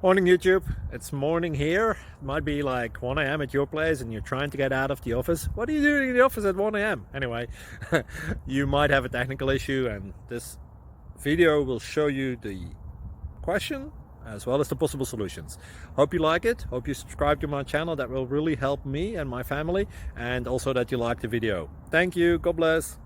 Morning YouTube, it's morning here. It might be like 1 a.m. at your place and you're trying to get out of the office. What are you doing in the office at 1 a.m.? Anyway, you might have a technical issue and this video will show you the question as well as the possible solutions. Hope you like it, hope you subscribe to my channel. That will really help me and my family, and also that you like the video. Thank you, God bless.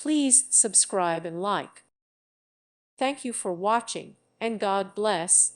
Please subscribe and like. Thank you for watching, and God bless.